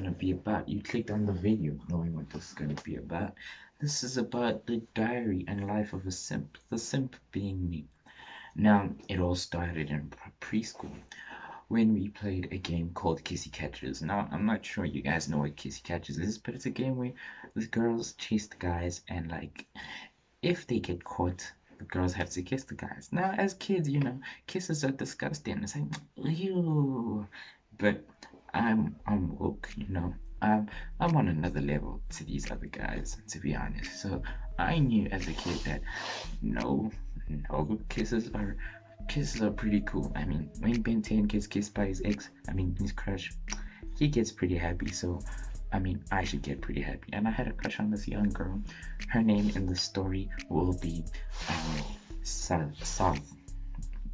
gonna be about. You clicked on the video knowing what this is gonna be about. This is about the diary and life of a simp, the simp being me. Now, it all started in preschool when we played a game called Kissy Catchers. Now, I'm not sure you guys know what Kissy Catchers is, but it's a game where the girls chase the guys, and like, if they get caught, the girls have to kiss the guys. Now, as kids, kisses are disgusting. It's like, ew. But I'm woke, I'm on another level to these other guys, to be honest. So I knew as a kid that no, no, kisses are pretty cool. I mean, when Ben 10 gets kissed by his ex, I mean his crush, he gets pretty happy. So I mean, I should get pretty happy. And I had a crush on this young girl. Her name in the story will be South.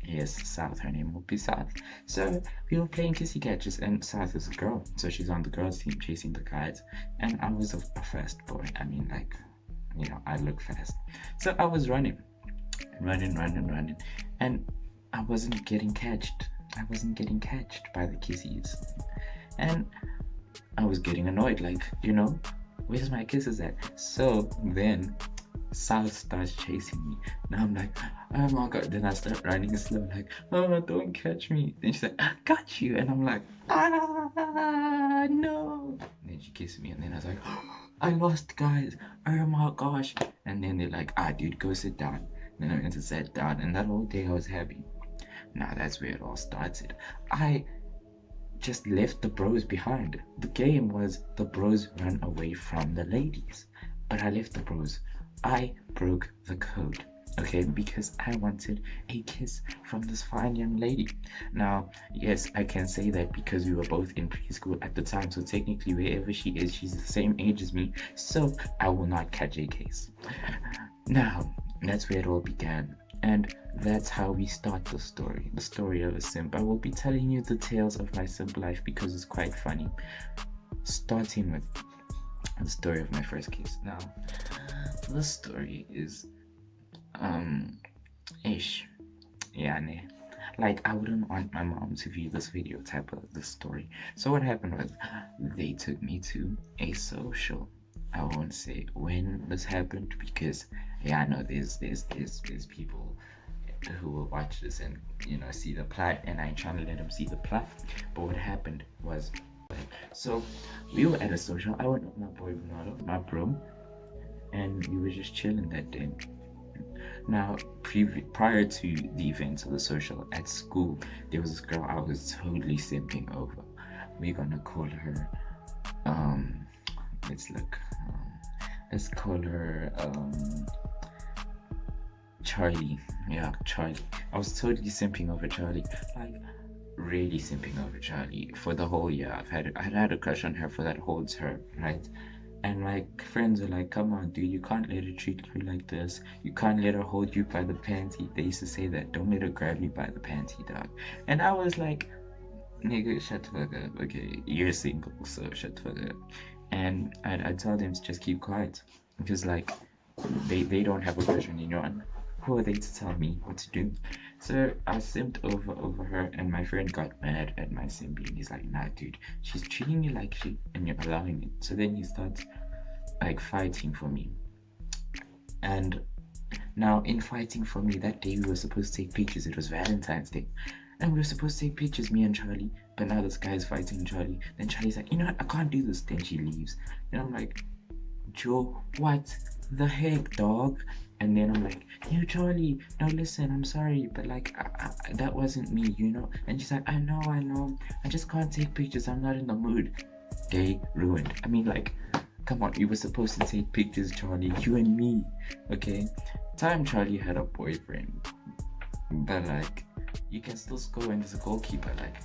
Yes, South. Her name will be South. So we were playing Kissy Catches, and South is a girl. So she's on the girls' team chasing the guys. And I was a fast boy. I mean, like, I look fast. So I was running. And I wasn't getting catched. I wasn't getting catched by the kissies. And I was getting annoyed, like, where's my kisses at? So then South starts chasing me. Now I'm like, oh my god. Then I start running slow, like, oh, don't catch me. Then she's like, I got you. And I'm like, no. And then she kissed me, and then I was like, oh, I lost, guys. Oh my gosh. And then they're like, dude, go sit down. And then I went to sit down, and that whole day I was happy. Now that's where it all started. I just left the bros behind. The game was the bros run away from the ladies, but I left the bros. I broke the code, okay, because I wanted a kiss from this fine young lady. Now, yes, I can say that because we were both in preschool at the time, so technically wherever she is, she's the same age as me, so I will not catch a case. Now, that's where it all began. And that's how we start the story of a simp. I will be telling you the tales of my simp life because it's quite funny. Starting with the story of my first kiss. Now, the story is, ish. Yeah, nah. Like, I wouldn't want my mom to view this video type of the story. So what happened was, they took me to a social. I won't say when this happened because I know there's people who will watch this and see the plot, and I ain't trying to let them see the plot. But what happened was, so we were at a social. I went with my boy Ronaldo, my bro, and we were just chilling that day. Now, prior to the events of the social at school, there was this girl I was totally simping over. We're gonna call her let's call her Charlie. Yeah, Charlie. I was totally simping over Charlie, like really simping over Charlie for the whole year. I had a crush on her for that whole term, right? And like friends are like, come on, dude, you can't let her treat you like this. You can't let her hold you by the panty. They used to say that, don't let her grab you by the panty, dog. And I was like, nigga, shut the fuck up. Okay, you're single, so shut the fuck up. And I told them to just keep quiet because like they don't have a crush on anyone. Who are they to tell me what to do? So I simped over her, and my friend got mad at my simping. He's like, nah, dude, she's treating you like shit and you're allowing it. So then he starts like fighting for me. And now in fighting for me, that day we were supposed to take pictures. It was Valentine's Day. And we were supposed to take pictures, me and Charlie. But now this guy's fighting Charlie. Then Charlie's like, you know what, I can't do this. Then she leaves. Then I'm like, Joe, what the heck, dog? And then I'm like, yo, Charlie, no, listen, I'm sorry, but like, that wasn't me, And she's like, I know, I just can't take pictures, I'm not in the mood. Day ruined. I mean, like, come on, we were supposed to take pictures, Charlie, you and me, okay? Time Charlie had a boyfriend, but like, you can still score when there's a goalkeeper, like,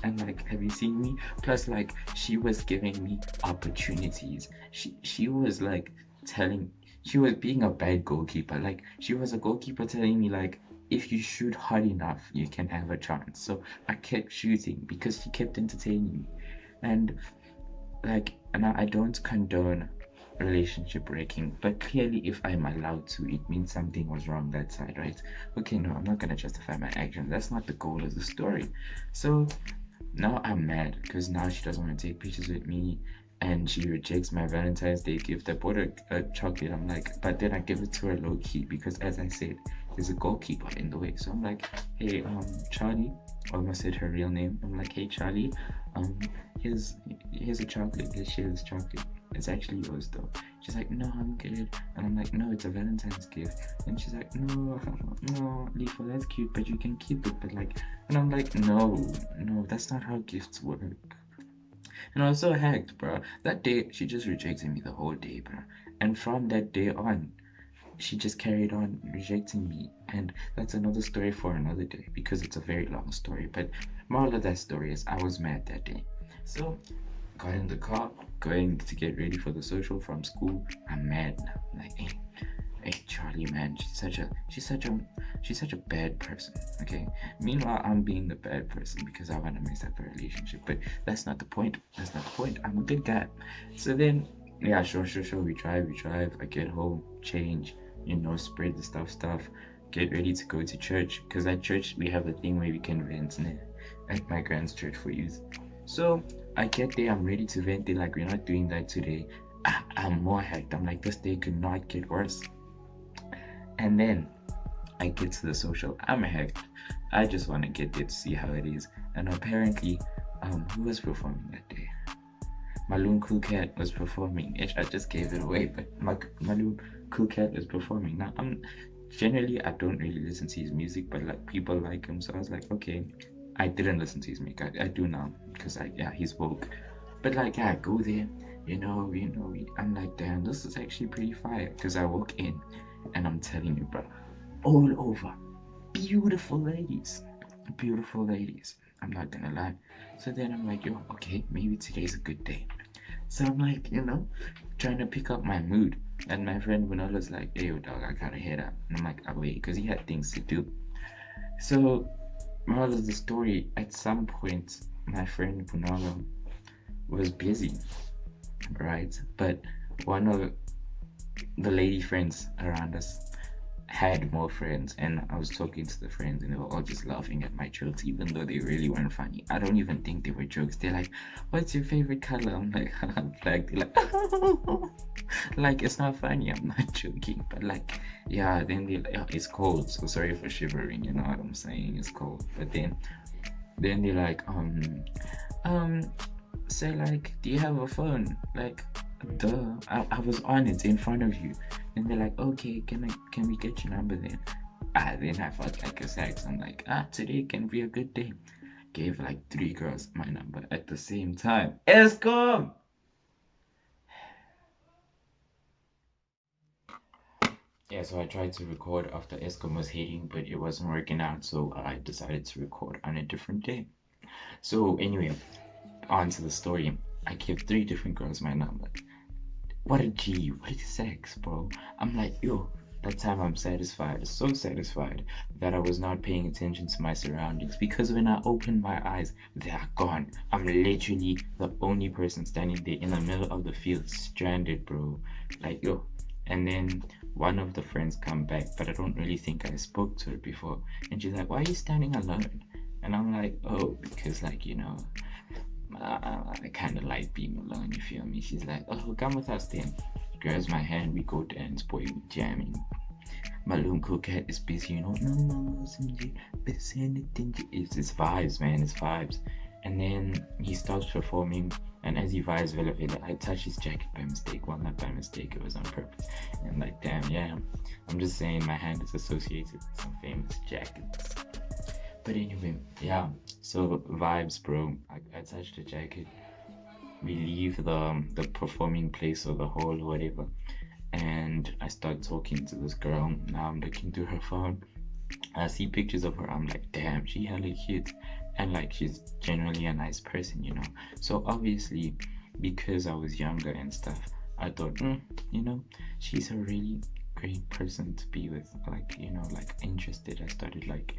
and like, have you seen me? Plus, like, she was giving me opportunities. She was like she was being a bad goalkeeper. Like, she was a goalkeeper telling me like, if you shoot hard enough, you can have a chance. So I kept shooting because she kept entertaining me. And like, now I don't condone relationship breaking, but clearly if I'm allowed to, it means something was wrong that side, right? Okay, no, I'm not gonna justify my actions. That's not the goal of the story. So Now I'm mad because now she doesn't want to take pictures with me and she rejects my Valentine's Day gift. I bought her a chocolate. I'm like, but then I give it to her low key because, as I said, there's a goalkeeper in the way. So I'm like, hey, Charlie, I almost said her real name. I'm like, hey, Charlie, um, here's here's a chocolate. Let's share this chocolate. It's actually yours though. She's like, no, I'm good. And I'm like, no, it's a Valentine's gift. And she's like, no, no, Lisa, that's cute, but you can keep it. But like, and I'm like, no, no, that's not how gifts work. And I was so hacked, bro. That day, she just rejected me the whole day, bro. And from that day on, she just carried on rejecting me. And that's another story for another day because it's a very long story. But moral of that story is I was mad that day. So got in the car, going to get ready for the social from school. I'm mad now. I'm like, hey, Charlie, man, she's such a bad person. Okay. Meanwhile, I'm being the bad person because I want to mess up a relationship. But that's not the point. That's not the point. I'm a good guy. So then, yeah, sure. We drive. I get home, change, spread the stuff. Get ready to go to church because at church we have a thing where we can vent at my grand's church for youth. So I get there, I'm ready to vent. They're like, we're not doing that today. I'm more hacked. I'm like, this day could not get worse. And then I get to the social. I'm hacked. I just want to get there to see how it is. And apparently, who was performing that day? Malum Cool Cat was performing. I just gave it away, but Malum Cool Cat was performing. Now, generally, I don't really listen to his music, but like people like him, so I was like, okay. I didn't listen to his music. I do now because he's woke. But like, yeah, go there. I'm like, damn, this is actually pretty fire. Because I walk in, and I'm telling you, bro, all over, beautiful ladies. I'm not gonna lie. So then I'm like, yo, okay, maybe today's a good day. So I'm like, trying to pick up my mood. And my friend Bunala's like, hey, yo, dog, I gotta head out. And I'm like, oh, wait, because he had things to do. So, moral of the story, at some point, my friend Bunala was busy, right? But one of the lady friends around us had more friends, and I was talking to the friends, and they were all just laughing at my jokes, even though they really weren't funny. I don't even think they were jokes. They're like, "What's your favorite color?" I'm like, "Black." They're like, like it's not funny. I'm not joking, but like, yeah. Then they're like, oh, "It's cold, so sorry for shivering." You know what I'm saying? It's cold. But then they're like, so like, do you have a phone? Like, duh, I was on it in front of you. And they're like, okay, can we get your number then? Then I felt like a sex. I'm like, today can be a good day. Gave like 3 girls my number at the same time. ESCOM! Yeah, so I tried to record after ESCOM was hitting, but it wasn't working out, so I decided to record on a different day. So anyway, on to the story. I gave 3 different girls my number. What a G, what a sex, bro. I'm like, yo, that time I'm satisfied, so satisfied that I was not paying attention to my surroundings because when I opened my eyes, they are gone. I'm literally the only person standing there in the middle of the field, stranded, bro. Like, yo. And then one of the friends come back, but I don't really think I spoke to her before. And she's like, why are you standing alone? And I'm like, oh, because like, I kind of like being alone, you feel me? She's like, oh, come with us then. Grabs my hand, we go dance, boy, we jamming. Malum Coquette is busy, no, it's vibes, man, it's vibes. And then he starts performing, and as he vibes Vela Vela, I touch his jacket by mistake. Well, not by mistake, it was on purpose. And I'm like, damn, yeah, I'm just saying my hand is associated with some famous jackets. But anyway, yeah, so vibes, bro. I touched the jacket. We leave the performing place or the hall or whatever, and I start talking to this girl. Now I'm looking through her phone. I see pictures of her. I'm like, damn, she hella cute, and like she's generally a nice person, So obviously, because I was younger and stuff, I thought, she's a really great person to be with. Like, like interested. I started like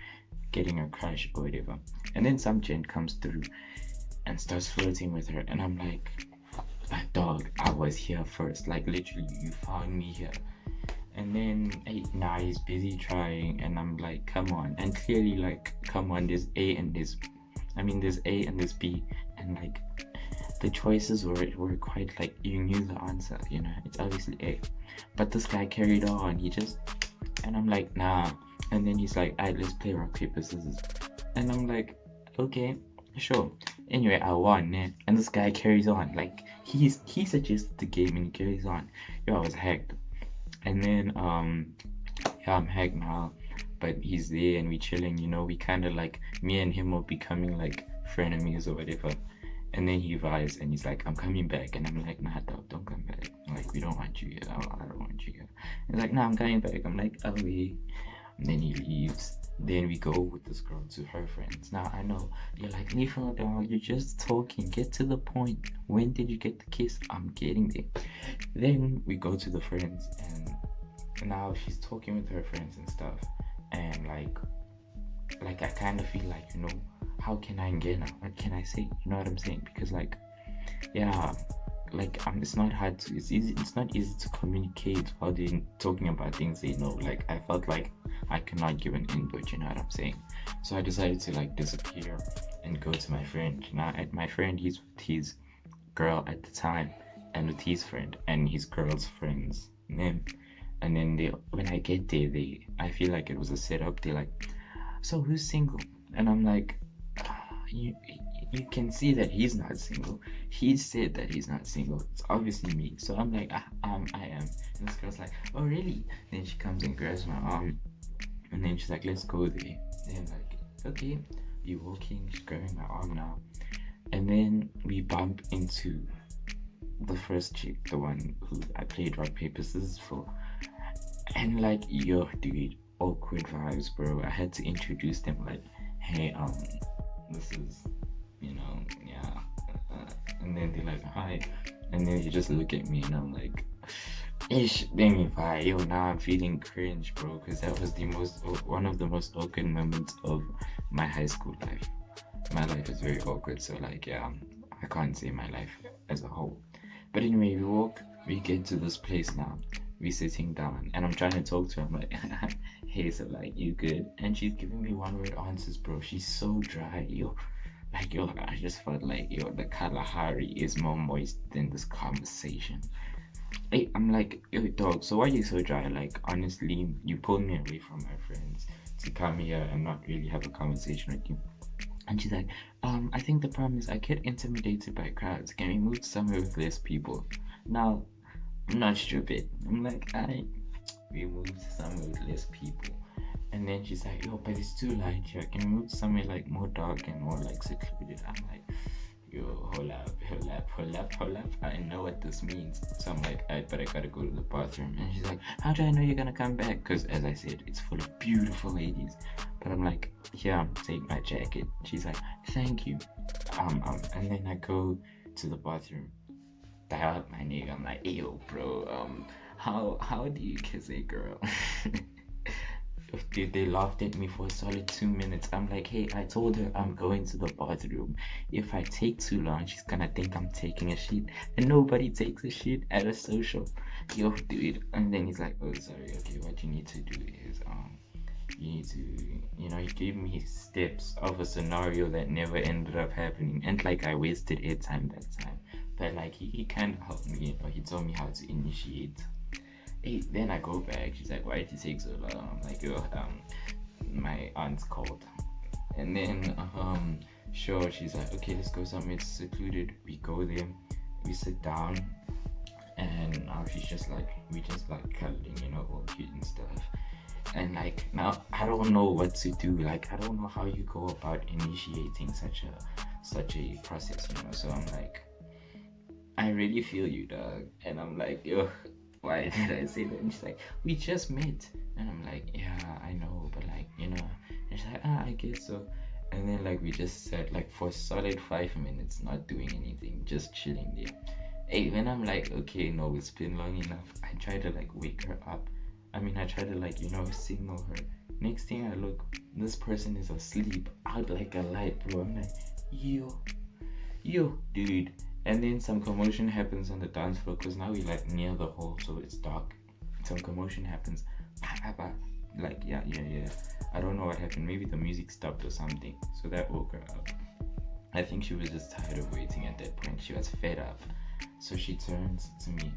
getting a crush or whatever. And then some gent comes through and starts flirting with her, and I'm like, dog, I was here first. Like literally, you found me here. And then now he's busy trying, and I'm like, come on. And clearly, like, come on, there's A and there's I mean, there's A and there's B, and like the choices were quite like you knew the answer, you know, it's obviously A. But this guy carried on, and I'm like, nah. And then he's like, alright, let's play rock, paper, scissors. And I'm like, okay, sure. Anyway, I won, yeah. And this guy carries on. Like he suggested the game and he carries on. Yo, I was hacked. And then yeah, I'm hacked now. But he's there and we chilling, you know, we kinda like me and him are becoming like frenemies or whatever. And then he vibes and he's like, I'm coming back. And I'm like, nah, dog, don't come back. Like, we don't want you here. I don't want you here. He's like, nah, I'm coming back. I'm like, oh, wait. And then he leaves. Then we go with this girl to her friends. Now, I know you're like, leave her dog. You're just talking. Get to the point. When did you get the kiss? I'm getting there. Then we go to the friends, and now she's talking with her friends and stuff. And like I kind of feel like, you know, how can I get now? What can I say? You know what I'm saying? Because like, yeah, like it's not hard to, it's not easy to communicate while they're talking about things they know. Like I felt like I cannot give an input, you know what I'm saying? So I decided to like disappear and go to my friend. Now at my friend, he's with his girl at the time, and with his friend and his girl's friends. And then they, when I get there, I feel like it was a setup. They're like, so who's single? And I'm like, you you can see that he's not single. He said that he's not single. It's obviously me. So I'm like, I am. And this girl's like, oh really? Then she comes and grabs my arm, and then she's like, let's go there. Then like, okay, we walking. She's grabbing my arm now, and then we bump into the first chick, the one who I played rock paper scissors for, and like, yo, dude, awkward vibes, bro. I had to introduce them like, hey, this is, you know, yeah. And then they're like, hi. And then you just look at me and I'm like, ish, then you vibe. Yo, now I'm feeling cringe, bro, because that was one of the most awkward moments of my high school life. My life is very awkward, so like, yeah, I can't say my life as a whole. But anyway, we get to this place now. We sitting down, and I'm trying to talk to her. I'm like, hey, so like, you good? And she's giving me one word answers, bro. She's so dry, yo. Like, yo, I just felt like, yo, the Kalahari is more moist than this conversation. Hey, I'm like, yo, dog, so why are you so dry? Like, honestly, you pulled me away from my friends to come here and not really have a conversation with you. And she's like, I think the problem is I get intimidated by crowds. Can we move to somewhere with less people? Now, I'm not stupid. I'm like, we moved to somewhere with less people. And then she's like, yo, but it's too light here. Can we move to somewhere like more dark and more like secluded? I'm like, yo, hold up. I know what this means. So I'm like, but I gotta go to the bathroom. And she's like, how do I know you're gonna come back? Because as I said, it's full of beautiful ladies. But I'm like, here, take my jacket. She's like, thank you. And then I go to the bathroom, dial up my nigga. I'm like, yo, bro, how do you kiss a girl? Dude, they laughed at me for a solid 2 minutes. I'm like, hey, I told her I'm going to the bathroom. If I take too long, she's gonna think I'm taking a shit. And nobody takes a shit at a social. Yo, dude. And then he's like, oh, sorry, okay, what you need to do is, you need to, you know, he gave me steps of a scenario that never ended up happening. And like, I wasted airtime that time. But like, he kind of helped me, you know, he told me how to initiate. Hey, then I go back. She's like, why did it take so long? I'm like, yo, my aunt's called. And then, sure, she's like, okay, let's go somewhere secluded. We go there, we sit down, and now she's just like, we just like cuddling, you know, all cute and stuff. And like, now I don't know what to do. Like, I don't know how you go about initiating such a process, you know. So I'm like, I really feel you, dog. And I'm like, yo, why did I say that? And she's like, we just met. And I'm like, yeah, I know, but like, you know. And she's like, I guess so. And then like, we just sat like for a solid 5 minutes, not doing anything, just chilling there. Hey, when I'm like, okay, no, it's been long enough, I try to like wake her up. I try to like, you know, signal her. Next thing I look, this person is asleep out like a light, bro. I'm like, yo, dude. And then some commotion happens on the dance floor because now we're like near the hall, so it's dark. Some commotion happens. Like, yeah. I don't know what happened. Maybe the music stopped or something. So that woke her up. I think she was just tired of waiting at that point. She was fed up. So she turns to me,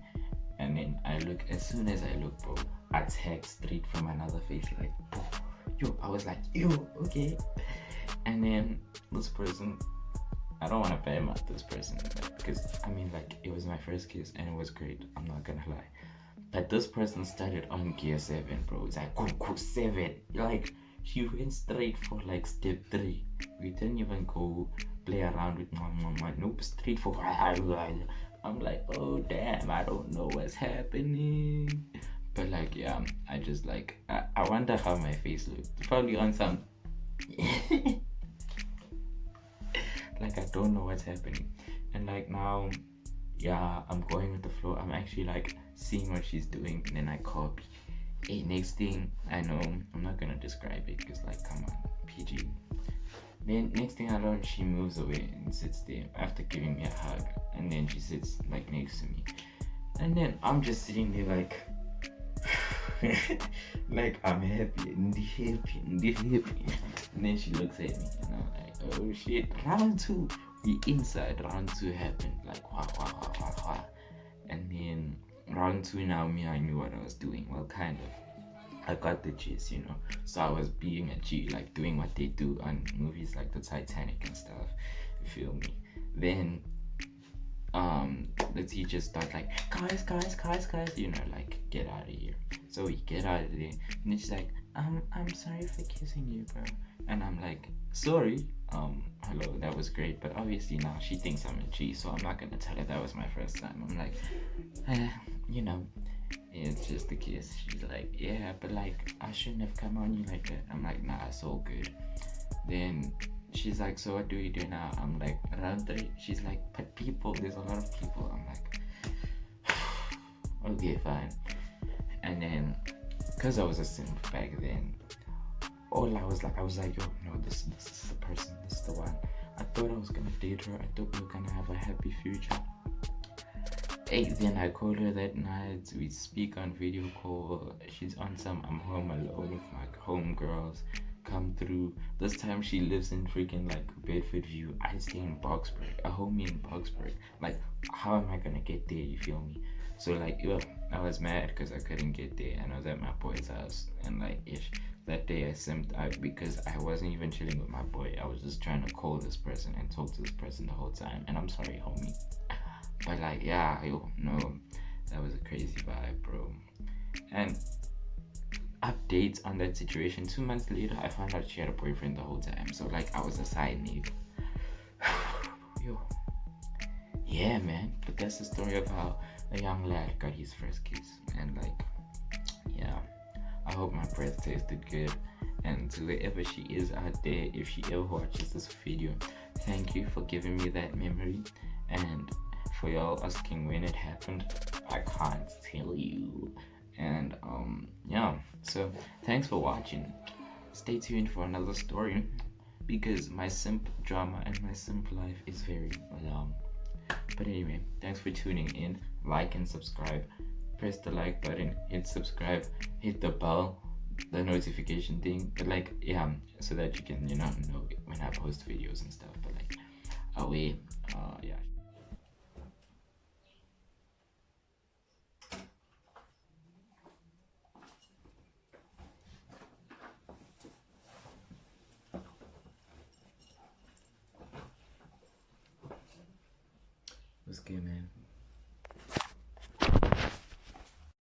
and then I look. As soon as I look, bro, I text straight from another face, like, bro, yo. I was like, yo, okay. And then this person, I don't want to badmouth this person, like, because I mean, like, it was my first kiss and it was great. I'm not gonna lie. But this person started on gear 7, bro. It's like, go 7. Like, she went straight for like step 3. We didn't even go play around with my nope, straight for. I'm like, oh damn, I don't know what's happening. But like, yeah, I just like, I wonder how my face looked. Probably on some. Like, I don't know what's happening. And like now, yeah, I'm going with the flow. I'm actually like seeing what she's doing, and then I copy. Hey, next thing I know, I'm not gonna describe it because, like, come on, PG. Then next thing I learn, she moves away and sits there after giving me a hug, and then she sits like next to me, and then I'm just sitting there like, like I'm happy, and happy. And then she looks at me, and I'm like, oh shit, round 2. We inside. Round 2 happened, like wah. And then round 2 now, me, I knew what I was doing. Well, kind of. I got the gist, you know. So I was being a G, like doing what they do on movies like the Titanic and stuff. You feel me? Then the teachers start like, guys, you know, like, get out of here. So we get out of there, and then she's like, I'm sorry for kissing you, bro. And I'm like, sorry, hello, that was great, but obviously now she thinks I'm a G, so I'm not gonna tell her that was my first time. I'm like, you know, it's just a kiss. She's like, yeah, but like, I shouldn't have come on you like that. I'm like, nah, it's all good. Then she's like, so what do we do now? I'm like, round 3. She's like, but people, there's a lot of people. I'm like, okay, fine. And then, because I was a simp back then, all I was like, yo, no, this is the person, this is the one. I thought I was gonna date her. I thought we were gonna have a happy future. Hey, then I called her that night. We speak on video call. She's on some I'm home alone with my homegirls. Come through. This time she lives in freaking like Bedford View. I stay in Boxburg. A homie in Boxburg. Like, how am I gonna get there? You feel me? So like, yo, I was mad because I couldn't get there, and I was at my boy's house. And like, ish, that day I simped out because I wasn't even chilling with my boy. I was just trying to call this person and talk to this person the whole time. And I'm sorry, homie. But like, yeah, yo, no, that was a crazy vibe, bro. And updates on that situation, 2 months later, I found out she had a boyfriend the whole time. So like, I was a side nigga. Yo, yeah, man. But that's the story of how a young lad got his first kiss. And like, yeah, I hope my breath tasted good. And to wherever she is out there, if she ever watches this video, thank you for giving me that memory. And for y'all asking when it happened, I can't tell you. And yeah, so thanks for watching. Stay tuned for another story, because my simp drama and my simp life is very long. But anyway, thanks for tuning in. Like and subscribe. Press the like button, hit subscribe, hit the bell, the notification thing. But like, yeah, so that you can, you know when I post videos and stuff. But like, away, yeah. What's good, man?